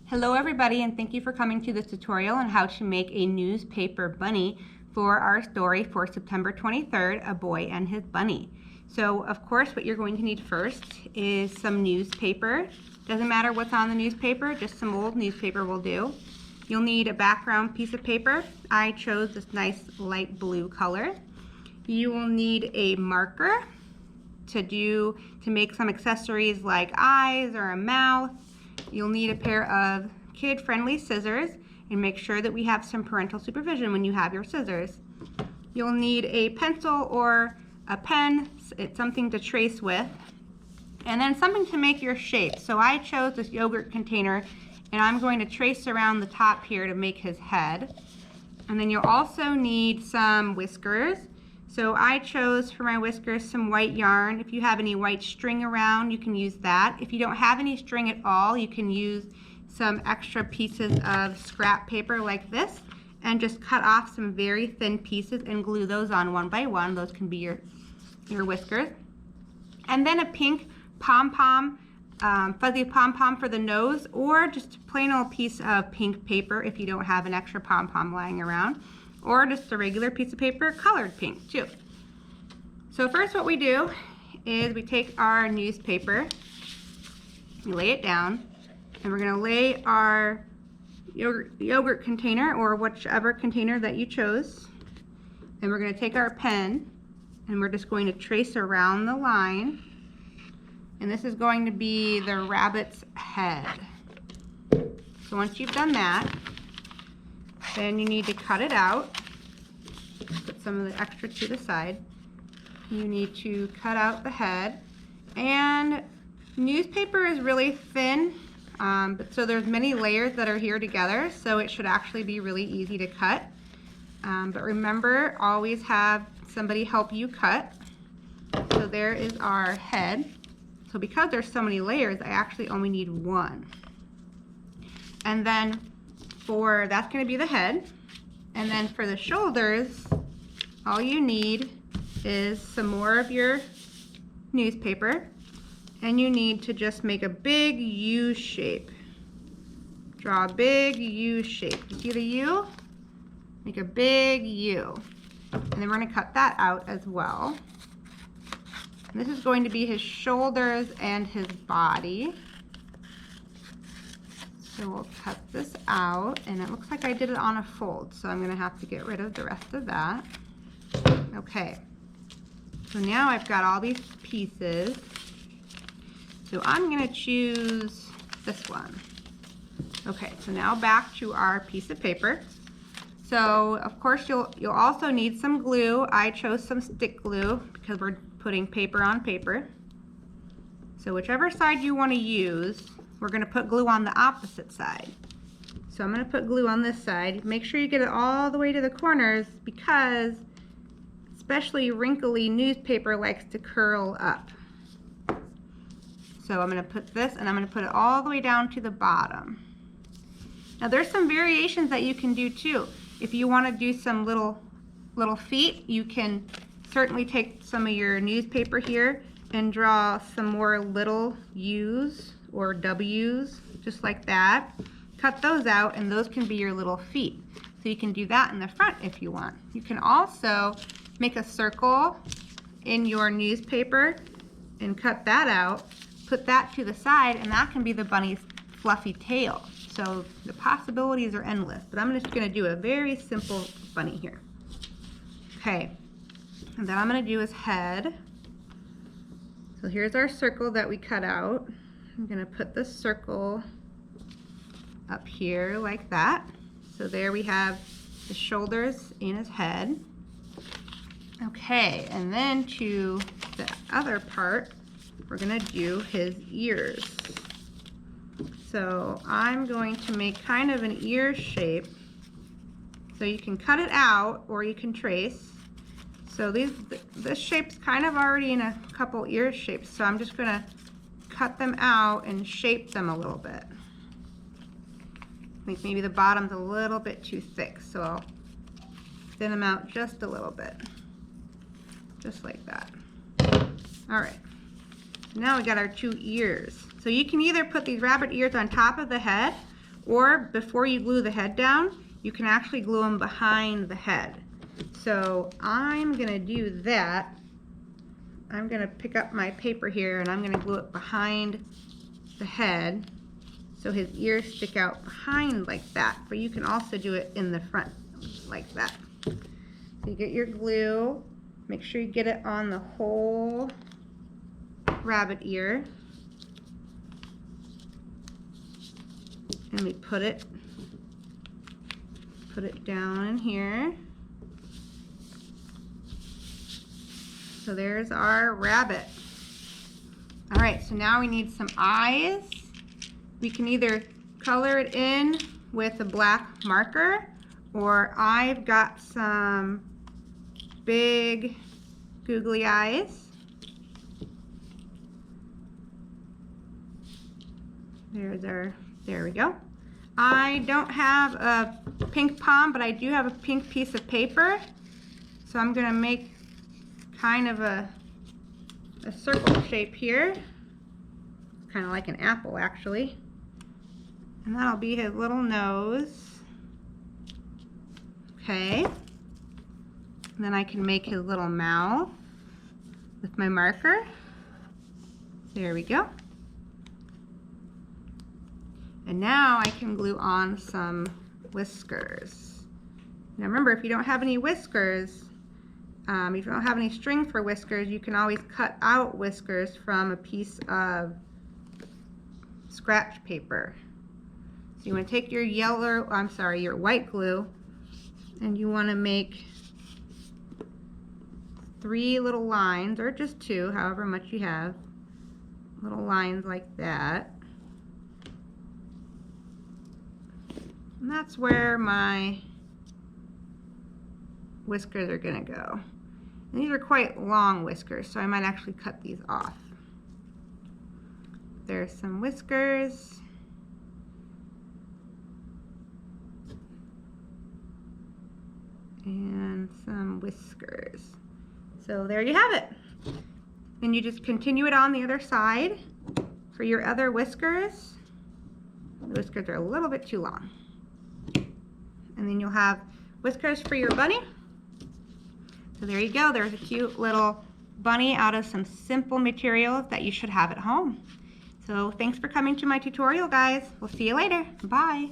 Hello everybody, and thank you for coming to this tutorial on how to make a newspaper bunny for our story for September 23rd, A Boy and His Bunny. So of course what you're going to need first is some newspaper. Doesn't matter what's on the newspaper, just some old newspaper will do. You'll need a background piece of paper. I chose this nice light blue color. You will need a marker to make some accessories like eyes or a mouth. You'll need a pair of kid-friendly scissors, and make sure that we have some parental supervision when you have your scissors. You'll need a pencil or a pen. It's something to trace with, and then something to make your shape. So I chose this yogurt container, and I'm going to trace around the top here to make his head. And then you'll also need some whiskers. So I chose for my whiskers some white yarn. If you have any white string around, you can use that. If you don't have any string at all, you can use some extra pieces of scrap paper like this and just cut off some very thin pieces and glue those on one by one. Those can be your whiskers. And then a pink pom-pom, fuzzy pom-pom for the nose, or just a plain old piece of pink paper if you don't have an extra pom-pom lying around. Or just a regular piece of paper, colored pink too. So first what we do is we take our newspaper, we lay it down, and we're gonna lay our yogurt container, or whichever container that you chose, and we're gonna take our pen, and we're just going to trace around the line, and this is going to be the rabbit's head. So once you've done that, then you need to cut it out. Put some of the extra to the side. You need to cut out the head. And newspaper is really thin, so there's many layers that are here together, so it should actually be really easy to cut. But remember, always have somebody help you cut. So there is our head. So because there's so many layers, I actually only need one. And then that's going to be the head, and then for the shoulders, all you need is some more of your newspaper, and you need to just make a big U shape. Draw a big U shape. You see the U? Make a big U, and then we're going to cut that out as well. And this is going to be his shoulders and his body. So we'll cut this out, and it looks like I did it on a fold, so I'm gonna have to get rid of the rest of that. Okay, so now I've got all these pieces. So I'm gonna choose this one. Okay, so now back to our piece of paper. So of course you'll also need some glue. I chose some stick glue because we're putting paper on paper. So whichever side you want to use, we're going to put glue on the opposite side. So I'm going to put glue on this side. Make sure you get it all the way to the corners, because especially wrinkly newspaper likes to curl up. So I'm going to put this, and I'm going to put it all the way down to the bottom. Now there's some variations that you can do too. If you want to do some little feet, you can certainly take some of your newspaper here and draw some more little U's or W's, just like that. Cut those out, and those can be your little feet. So you can do that in the front if you want. You can also make a circle in your newspaper and cut that out, put that to the side, and that can be the bunny's fluffy tail. So the possibilities are endless, but I'm just gonna do a very simple bunny here. Okay, and then I'm gonna do his head. So here's our circle that we cut out. I'm going to put this circle up here like that. So there we have the shoulders and his head. Okay, and then to the other part, we're going to do his ears. So I'm going to make kind of an ear shape. So you can cut it out or you can trace. So this shape's kind of already in a couple ear shapes, so I'm just going to cut them out and shape them a little bit. I think maybe the bottom's a little bit too thick, so I'll thin them out just a little bit. Just like that. All right, now we got our two ears. So you can either put these rabbit ears on top of the head, Or before you glue the head down, you can actually glue them behind the head. So I'm gonna do that. I'm gonna pick up my paper here and I'm gonna glue it behind the head so his ears stick out behind like that. But you can also do it in the front like that. So you get your glue, make sure you get it on the whole rabbit ear. And we put it down in here. So there's our rabbit. All right, so now we need some eyes. We can either color it in with a black marker, or I've got some big googly eyes. There we go. I don't have a pink palm, but I do have a pink piece of paper. So I'm gonna make kind of a circle shape here. It's kind of like an apple actually. And that'll be his little nose. Okay. And then I can make his little mouth with my marker. There we go. And now I can glue on some whiskers. Now remember, if you don't have any whiskers, if you don't have any string for whiskers, you can always cut out whiskers from a piece of scratch paper. So you want to take your your white glue, and you want to make 3 little lines, or just 2, however much you have. Little lines like that. And that's where my whiskers are going to go. And these are quite long whiskers, so I might actually cut these off. There's some whiskers. And some whiskers. So there you have it. And you just continue it on the other side for your other whiskers. The whiskers are a little bit too long. And then you'll have whiskers for your bunny. So there you go. There's a cute little bunny out of some simple materials that you should have at home. So thanks for coming to my tutorial, guys. We'll see you later. Bye.